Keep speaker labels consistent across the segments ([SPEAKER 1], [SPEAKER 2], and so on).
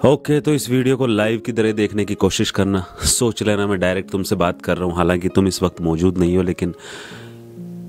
[SPEAKER 1] Okay, तो इस video को लाइव की तरह देखने की कोशिश करना। सोच लेना मैं डायरेक्ट तुमसे बात कर रहा हूँ, हालांकि तुम इस वक्त मौजूद नहीं हो, लेकिन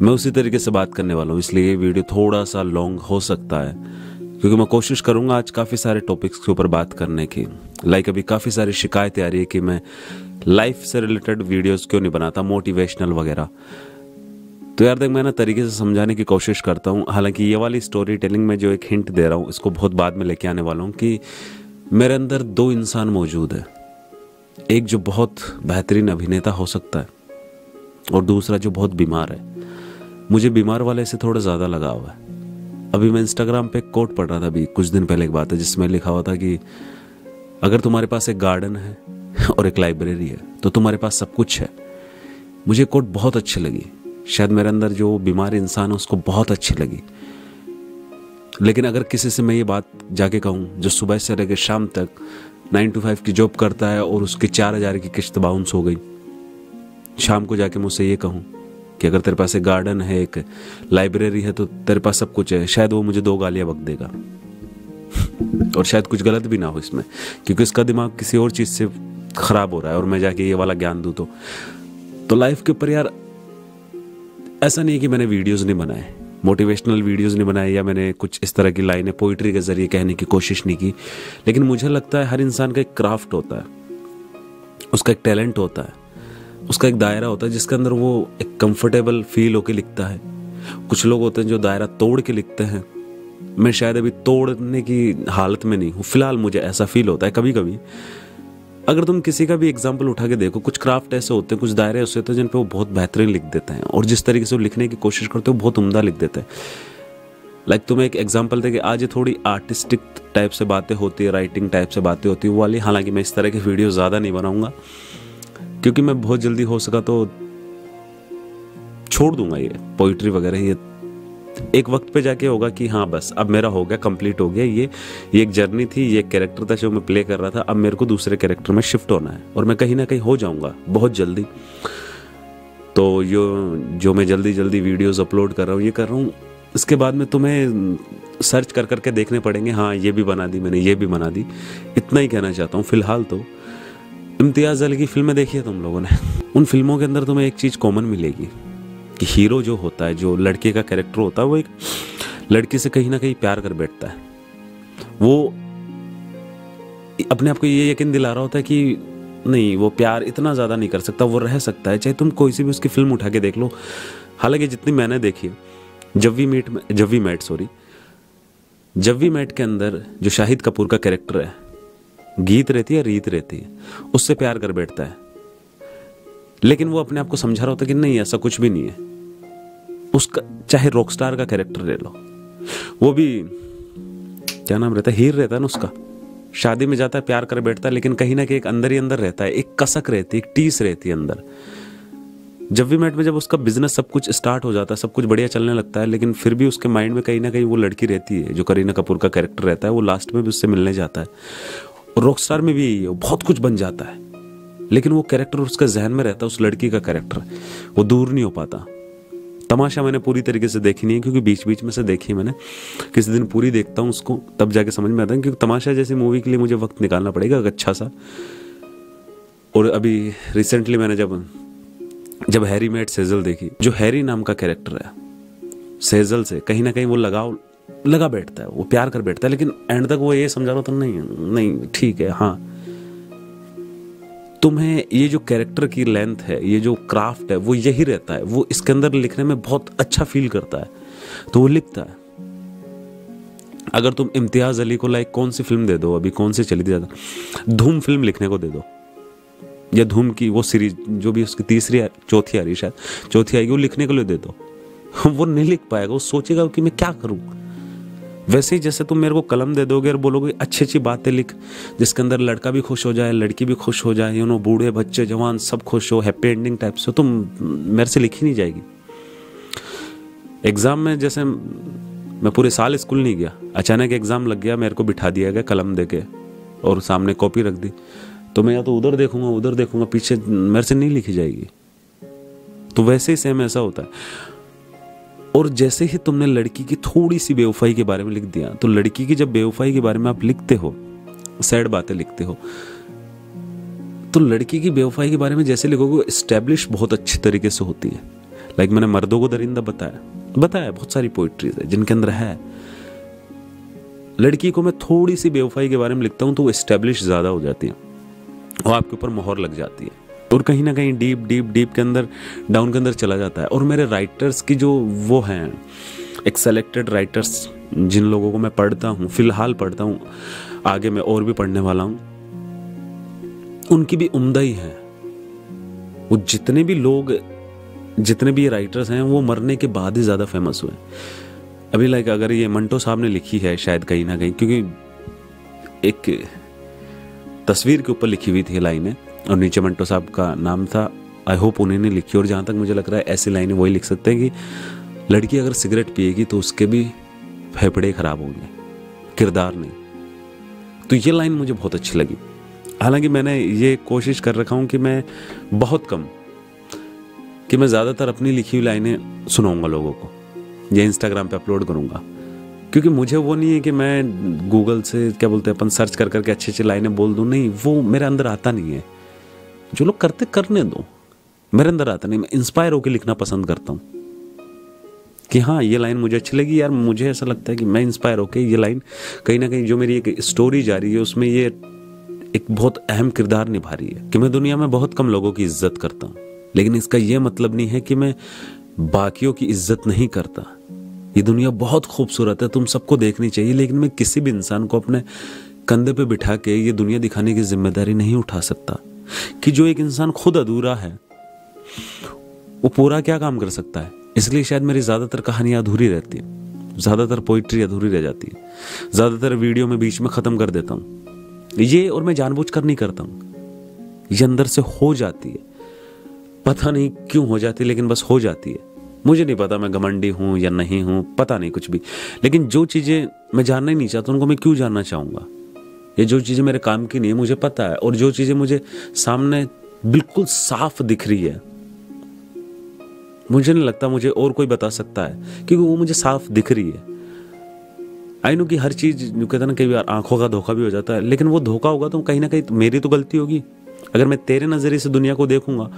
[SPEAKER 1] मैं उसी तरीके से बात करने वाला हूँ। इसलिए ये वीडियो थोड़ा सा लॉन्ग हो सकता है, क्योंकि मैं कोशिश करूँगा आज काफ़ी सारे टॉपिक्स के ऊपर बात करने की। अभी काफ़ी सारी शिकायतें आ रही है कि मैं लाइफ से रिलेटेड वीडियोज़ क्यों नहीं बनाता, मोटिवेशनल वगैरह। तो यार देख, मैं ना तरीके से समझाने की कोशिश करता हूँ। हालांकि ये वाली स्टोरी टेलिंग में जो एक हिंट दे रहा हूँ, इसको बहुत बाद में लेके आने वाला हूँ कि मेरे अंदर दो इंसान मौजूद है। एक जो बहुत बेहतरीन अभिनेता हो सकता है और दूसरा जो बहुत बीमार है। मुझे बीमार वाले से थोड़ा ज़्यादा लगाव है। अभी मैं इंस्टाग्राम पे एक कोट पढ़ रहा था, अभी कुछ दिन पहले एक बात है जिसमें लिखा हुआ था कि अगर तुम्हारे पास एक गार्डन है और एक लाइब्रेरी है तो तुम्हारे पास सब कुछ है। मुझे कोट बहुत अच्छी लगी। शायद मेरे अंदर जो बीमार इंसान है उसको बहुत अच्छी लगी। लेकिन अगर किसी से मैं ये बात जाके कहूँ जो सुबह से लेकर शाम तक 9 to 5 की जॉब करता है और उसकी 4,000 की किस्त बाउंस हो गई, शाम को जाके मुझसे ये कहूँ कि अगर तेरे पास एक गार्डन है, एक लाइब्रेरी है तो तेरे पास सब कुछ है, शायद वो मुझे 2 गालियाँ बक देगा। और शायद कुछ गलत भी ना हो इसमें, क्योंकि उसका दिमाग किसी और चीज़ से खराब हो रहा है और मैं जाके ये वाला ज्ञान दूँ तो लाइफ के ऊपर यार ऐसा नहीं है कि मैंने वीडियोज़ नहीं बनाए, मोटिवेशनल वीडियोज़ नहीं बनाए, या मैंने कुछ इस तरह की लाइनें पोइट्री के ज़रिए कहने की कोशिश नहीं की। लेकिन मुझे लगता है हर इंसान का एक क्राफ्ट होता है, उसका एक टैलेंट होता है, उसका एक दायरा होता है जिसके अंदर वो एक कंफर्टेबल फील होके लिखता है। कुछ लोग होते हैं जो दायरा तोड़ के लिखते हैं। मैं शायद अभी तोड़ने की हालत में नहीं हूँ फिलहाल, मुझे ऐसा फील होता है कभी कभी। अगर तुम किसी का भी एग्जाम्पल उठा के देखो, कुछ क्राफ्ट ऐसे होते हैं, कुछ दायरे ऐसे होते हैं जिन पे वो बहुत बेहतरीन लिख देते हैं, और जिस तरीके से वो लिखने की कोशिश करते हैं वो बहुत उम्दा लिख देते हैं। लाइक तुम्हें एक एग्जांपल दे कि आज ये थोड़ी आर्टिस्टिक टाइप से बातें होती है, राइटिंग टाइप से बातें होती है वो वाली। हालांकि मैं इस तरह के वीडियो ज़्यादा नहीं बनाऊंगा, क्योंकि मैं बहुत जल्दी हो सका तो छोड़ दूंगा ये पोइट्री वगैरह। ये एक वक्त पे जाके होगा कि हाँ बस अब मेरा हो गया, कंप्लीट हो गया। ये एक जर्नी थी, ये एक कैरेक्टर था जो मैं प्ले कर रहा था। अब मेरे को दूसरे कैरेक्टर में शिफ्ट होना है और मैं कहीं ना कहीं हो जाऊंगा बहुत जल्दी। तो जो मैं जल्दी जल्दी वीडियोस अपलोड कर रहा हूँ, ये कर रहा हूँ, इसके बाद में तुम्हें सर्च कर करके देखने पड़ेंगे। हाँ ये भी बना दी मैंने, ये भी बना दी। इतना ही कहना चाहता हूँ फिलहाल। तो इम्तियाज़ अली की फिल्में देखी है तुम लोगों ने? उन फिल्मों के अंदर तुम्हें एक चीज़ कॉमन मिलेगी कि हीरो जो होता है, जो लड़के का कैरेक्टर होता है, वो एक लड़की से कहीं ना कहीं प्यार कर बैठता है। वो अपने आप को ये यकीन दिला रहा होता है कि नहीं, वो प्यार इतना ज़्यादा नहीं कर सकता, वो रह सकता है। चाहे तुम कोई सी भी उसकी फिल्म उठा के देख लो। हालांकि जितनी मैंने देखी है, जब वी मेट के अंदर जो शाहिद कपूर का कैरेक्टर है, गीत रहती है, रीत रहती है, उससे प्यार कर बैठता है। लेकिन वो अपने आप को समझा रहा होता है कि नहीं, ऐसा कुछ भी नहीं है। उसका चाहे रॉकस्टार का कैरेक्टर ले लो, वो भी क्या नाम रहता है, हीर रहता है ना उसका, शादी में जाता है, प्यार कर बैठता है, लेकिन कहीं ना कहीं एक अंदर ही अंदर रहता है, एक कसक रहती है, एक टीस रहती है अंदर। जब वी मेट में जब उसका बिजनेस सब कुछ स्टार्ट हो जाता है, सब कुछ बढ़िया चलने लगता है, लेकिन फिर भी उसके माइंड में कहीं ना कहीं वो लड़की रहती है जो करीना कपूर का कैरेक्टर रहता है। वो लास्ट में भी उससे मिलने जाता है। और रॉकस्टार में भी वो बहुत कुछ बन जाता है, लेकिन वो कैरेक्टर उसका जहन में रहता है, उस लड़की का कैरेक्टर, वो दूर नहीं हो पाता। तमाशा मैंने पूरी तरीके से देखी नहीं है, क्योंकि बीच बीच में से देखी है मैंने। किसी दिन पूरी देखता हूँ उसको, तब जाके समझ में आता है, क्योंकि तमाशा जैसी मूवी के लिए मुझे वक्त निकालना पड़ेगा अच्छा सा। और अभी रिसेंटली मैंने जब हैरी मेट सेजल देखी, जो हैरी नाम का कैरेक्टर है, सेजल से कहीं ना कहीं वो लगाव लगा बैठता है, वो प्यार कर बैठता है। लेकिन एंड तक वो ये समझा रहा था, नहीं ठीक है, हाँ तुम्हें ये जो कैरेक्टर की लेंथ है, ये जो क्राफ्ट है, वो यही रहता है। वो इसके अंदर लिखने में बहुत अच्छा फील करता है, तो वो लिखता है। अगर तुम इम्तियाज अली को लाइक कौन सी फिल्म दे दो, अभी कौन सी चली थी ज्यादा, धूम फिल्म लिखने को दे दो, या धूम की वो सीरीज जो भी उसकी चौथी आ रही, शायद चौथी आएगी, वो लिखने के लिए दे दो, वो नहीं लिख पाएगा। वो सोचेगा कि मैं क्या करूं। वैसे ही जैसे तुम मेरे को कलम दे दोगे और बोलोगे अच्छी अच्छी बातें लिख, जिसके अंदर लड़का भी खुश हो जाए, लड़की भी खुश हो जाए, बूढ़े बच्चे जवान सब खुश हो, हैप्पी एंडिंग टाइप से, तुम मेरे से लिखी नहीं जाएगी। एग्जाम में जैसे मैं पूरे साल स्कूल नहीं गया, अचानक एग्जाम लग गया, मेरे को बिठा दिया गया कलम दे के और सामने कॉपी रख दी, तो मैं या तो उधर देखूंगा, पीछे मेरे से नहीं लिखी जाएगी। तो वैसे ही सेम ऐसा होता है। और जैसे ही तुमने लड़की की थोड़ी सी बेवफाई के बारे में लिख दिया, तो लड़की की जब बेवफाई के बारे में आप लिखते हो सैड बातें लिखते हो। तो लड़की की बेवफाई के बारे में जैसे लिखोगे एस्टेब्लिश बहुत अच्छी तरीके से होती है। लाइक मैंने मर्दों को दरिंदा बताया बहुत सारी पोइट्रीज है जिनके अंदर है। लड़की को मैं थोड़ी सी बेवफाई के बारे में लिखता हूं तो वो एस्टेब्लिश ज्यादा हो जाती है और आपके ऊपर मोहर लग जाती है और कहीं ना कहीं डीप के अंदर डाउन के अंदर चला जाता है। और मेरे राइटर्स की जो वो हैं एक सेलेक्टेड राइटर्स जिन लोगों को मैं पढ़ता हूँ, फिलहाल पढ़ता हूँ, आगे मैं और भी पढ़ने वाला हूँ, उनकी भी उम्दा ही है। वो जितने भी राइटर्स हैं वो मरने के बाद ही ज्यादा फेमस हुए। अभी लाइक अगर ये मंटो साहब ने लिखी है शायद कहीं ना कहीं, क्योंकि एक तस्वीर के ऊपर लिखी हुई थी लाइनें और नीचे मंटो साहब का नाम था। आई होप उन्हीं ने लिखी। और जहां तक मुझे लग रहा है ऐसी लाइनें वही लिख सकते हैं कि लड़की अगर सिगरेट पिएगी तो उसके भी फेफड़े खराब होंगे, किरदार नहीं। तो ये लाइन मुझे बहुत अच्छी लगी। हालांकि मैंने ये कोशिश कर रखा हूं कि मैं बहुत कम, कि मैं ज़्यादातर अपनी लिखी हुई लाइनें सुनाऊंगा लोगों को या इंस्टाग्राम पे अपलोड करूंगा, क्योंकि मुझे वो नहीं है कि मैं गूगल से क्या बोलते हैं अपन सर्च कर करके अच्छी अच्छी लाइनें बोल दूं। नहीं, वो मेरे अंदर आता नहीं है। जो लोग करते करने दो, मेरे अंदर आता नहीं। मैं इंस्पायर होकर लिखना पसंद करता हूँ कि हाँ ये लाइन मुझे अच्छी लगी यार, मुझे ऐसा लगता है कि मैं इंस्पायर होकर ये लाइन कहीं ना कहीं जो मेरी एक स्टोरी जा रही है उसमें ये एक बहुत अहम किरदार निभा रही है। कि मैं दुनिया में बहुत कम लोगों की इज्जत करता हूँ, लेकिन इसका यह मतलब नहीं है कि मैं बाकियों की इज्जत नहीं करता। ये दुनिया बहुत खूबसूरत है, तुम सबको देखनी चाहिए, लेकिन मैं किसी भी इंसान को अपने कंधे पे बिठा के ये दुनिया दिखाने की जिम्मेदारी नहीं उठा सकता कि जो एक इंसान खुद अधूरा है वो पूरा क्या काम कर सकता है। इसलिए शायद मेरी ज्यादातर कहानियां अधूरी रहती है, ज्यादातर पोइट्री अधूरी रह जाती है, ज्यादातर वीडियो में बीच में खत्म कर देता हूं ये। और मैं जानबूझकर नहीं करता हूं, ये अंदर से हो जाती है। पता नहीं क्यों हो जाती है, लेकिन बस हो जाती है। मुझे नहीं पता मैं घमंडी हूं या नहीं हूं, पता नहीं कुछ भी, लेकिन जो चीजें मैं जानना ही नहीं चाहता उनको मैं क्यों जानना चाहूंगा। ये जो चीजें मेरे काम की नहीं है मुझे पता है, और जो चीजें मुझे सामने बिल्कुल साफ दिख रही है मुझे नहीं लगता मुझे और कोई बता सकता है, क्योंकि वो मुझे साफ दिख रही है। आई नो कि हर चीज कहते हैं ना कई बार आंखों का धोखा भी हो जाता है, लेकिन वो धोखा होगा तो कहीं ना कहीं मेरी तो गलती होगी। अगर मैं तेरे नजरिए से दुनिया को देखूंगा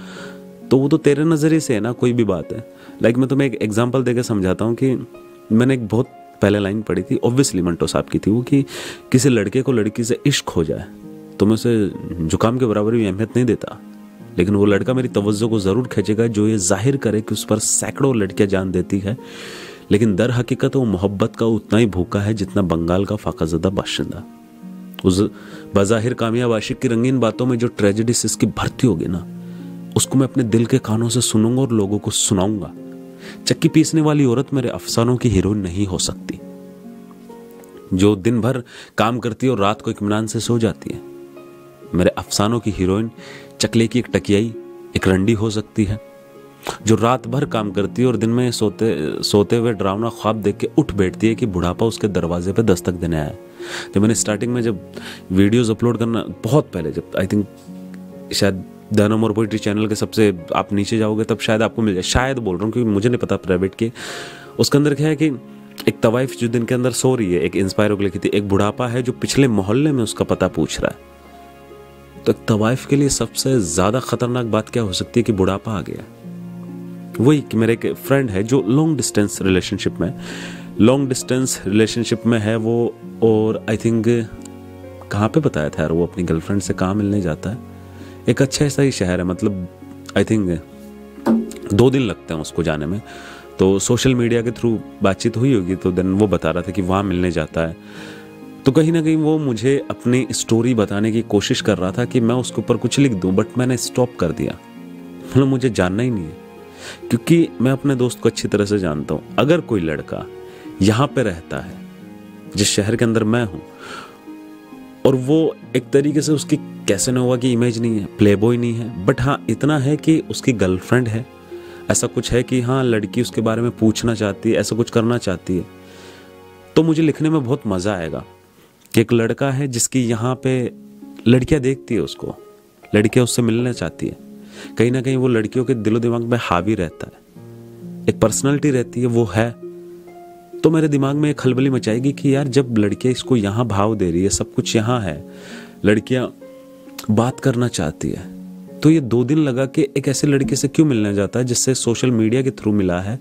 [SPEAKER 1] तो वो तो तेरे नजरिए से है ना, कोई भी बात है। लाइक मैं तुम्हें एक एग्जांपल देकर समझाता हूँ कि मैंने एक बहुत पहले लाइन पढ़ी थी, ऑब्वियसली मंटो साहब की थी वो, कि किसी लड़के को लड़की से इश्क हो जाए तो मैं उसे जुकाम के बराबर भी अहमियत नहीं देता, लेकिन वो लड़का मेरी तवज्जो को जरूर खींचेगा जो ये जाहिर करे कि उस पर सैकड़ों लड़कियां जान देती है, लेकिन दर हकीकत वो मोहब्बत का उतना ही भूखा है जितना बंगाल का फाकाजदा बाशिंदा। उस बज़ाहिर कामयाब आशिक की रंगीन बातों में जो ट्रेजेडी से इसकी भर्ती होगी ना, उसको मैं अपने दिल के कानों से सुनूंगा और लोगों को सुनाऊंगा। चक्की पीसने वाली औरत मेरे अफसानों की हीरोइन नहीं हो सकती, जो दिन भर काम करती है और रात को इत्मीनान से सो जाती है। मेरे अफसानों की हीरोइन चकले की एक टकियाई, एक रंडी हो सकती है, जो रात भर काम करती है और दिन में सोते हुए डरावना ख्वाब देख के उठ बैठती है कि बुढ़ापा उसके दरवाजे पे दस्तक देने आया। तो मैंने स्टार्टिंग में जब वीडियोस अपलोड करना, बहुत पहले, जब आई थिंक शायद the no more poetry channel के सबसे आप नीचे जाओगे तब शायद आपको मिल जाए, शायद बोल रहा हूँ क्योंकि मुझे नहीं पता प्राइवेट के। उसके अंदर क्या है कि एक तवाइफ जो दिन के अंदर सो रही है, एक इंस्पायर होकर लिखी थी, एक बुढ़ापा है जो पिछले मोहल्ले में उसका पता पूछ रहा है। तो एक तवाइफ के लिए सबसे ज्यादा खतरनाक बात क्या हो सकती है कि बुढ़ापा आ गया। वही कि मेरे एक फ्रेंड है जो लॉन्ग डिस्टेंस रिलेशनशिप में है वो, और आई थिंक कहाँ पे बताया था यार, वो अपनी गर्लफ्रेंड से कहाँ मिलने जाता है, एक अच्छा ऐसा ही शहर है, मतलब आई थिंक 2 दिन लगते हैं उसको जाने में। तो सोशल मीडिया के थ्रू बातचीत हुई होगी, तो देन वो बता रहा था कि वहाँ मिलने जाता है। तो कहीं ना कहीं वो मुझे अपनी स्टोरी बताने की कोशिश कर रहा था कि मैं उसके ऊपर कुछ लिख दूं, बट मैंने स्टॉप कर दिया। मतलब मुझे जानना ही नहीं है, क्योंकि मैं अपने दोस्त को अच्छी तरह से जानता हूं। अगर कोई लड़का यहाँ पे रहता है जिस शहर के अंदर मैं हूं, और वो एक तरीके से उसकी कैसे न हुआ कि इमेज नहीं है, प्लेबॉय नहीं है, बट हाँ इतना है कि उसकी गर्लफ्रेंड है, ऐसा कुछ है कि हाँ लड़की उसके बारे में पूछना चाहती है, ऐसा कुछ करना चाहती है, तो मुझे लिखने में बहुत मजा आएगा कि एक लड़का है जिसकी यहाँ पे लड़कियां देखती है उसको, लड़कियां उससे मिलना चाहती है, कहीं ना कहीं वो लड़कियों के दिलो दिमाग में हावी रहता है, एक पर्सनालिटी रहती है वो है। तो तो मेरे दिमाग में एक खलबली मचाएगी कि यार जब लड़कियां इसको यहाँ भाव दे रही है, सब कुछ यहाँ है, लड़कियां बात करना चाहती है, तो ये 2 दिन लगा कि एक ऐसे लड़के से क्यों मिलने जाता है जिससे सोशल मीडिया के थ्रू मिला है?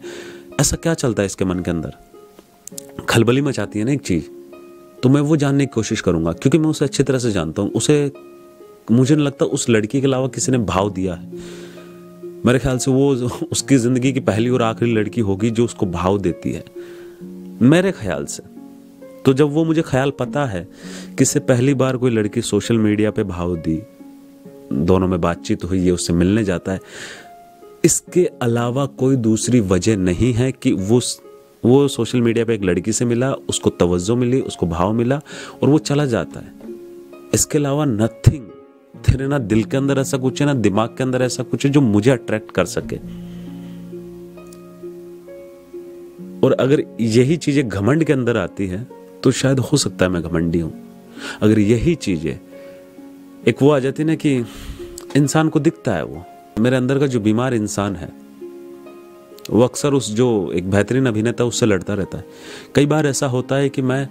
[SPEAKER 1] ऐसा क्या चलता है इसके मन के अंदर? खलबली मचाती है ना एक चीज, तो मैं वो जानने की कोशिश करूंगा, क्योंकि मैं उसे अच्छी तरह से जानता हूं। उसे, मुझे नहीं लगता उस लड़की के अलावा किसी ने भाव दिया है। मेरे ख्याल से वो उसकी जिंदगी की पहली और आखिरी लड़की होगी जो उसको भाव देती है, मेरे ख्याल से। तो जब वो मुझे ख्याल पता है कि इससे पहली बार कोई लड़की सोशल मीडिया पे भाव दी, दोनों में बातचीत हुई, ये उससे मिलने जाता है, इसके अलावा कोई दूसरी वजह नहीं है कि वो सोशल मीडिया पे एक लड़की से मिला, उसको तवज्जो मिली, उसको भाव मिला और वो चला जाता है। इसके अलावा नथिंग। तेरे ना दिल के अंदर ऐसा कुछ है, ना दिमाग के अंदर ऐसा कुछ है जो मुझे अट्रैक्ट कर सके। और अगर यही चीजें घमंड के अंदर आती है तो शायद हो सकता है मैं घमंडी हूं। अगर यही चीजें एक वो आ जाती है ना कि इंसान को दिखता है, वो मेरे अंदर का जो बीमार इंसान है वो अक्सर उस जो एक बेहतरीन अभिनेता उससे लड़ता रहता है। कई बार ऐसा होता है कि मैं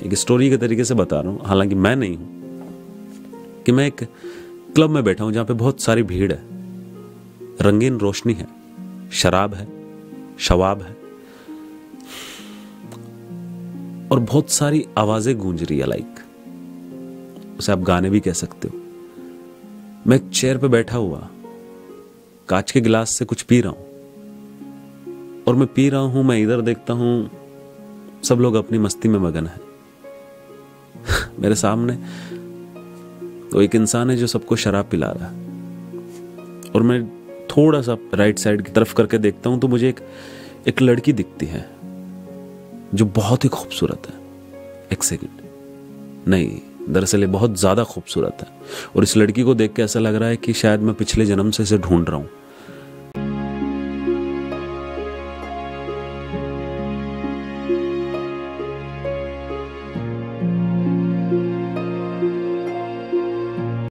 [SPEAKER 1] एक स्टोरी के तरीके से बता रहा हूं, हालांकि मैं नहीं हूं, कि मैं एक क्लब में बैठा हूं जहां पे बहुत सारी भीड़ है, रंगीन रोशनी है, शराब है, शवाब है और बहुत सारी आवाजें गूंज रही है, लाइक उसे आप गाने भी कह सकते हो। मैं एक चेयर पे बैठा हुआ कांच के गिलास से कुछ पी रहा हूं और मैं पी रहा हूं, मैं इधर देखता हूं, सब लोग अपनी मस्ती में मगन है। मेरे सामने तो एक इंसान है जो सबको शराब पिला रहा है और मैं थोड़ा सा राइट साइड की तरफ करके देखता हूं तो मुझे एक लड़की दिखती है जो बहुत ही खूबसूरत है। एक सेकंड, नहीं, दरअसल ये बहुत ज्यादा खूबसूरत है और इस लड़की को देख के ऐसा लग रहा है कि शायद मैं पिछले जन्म से इसे ढूंढ रहा हूं।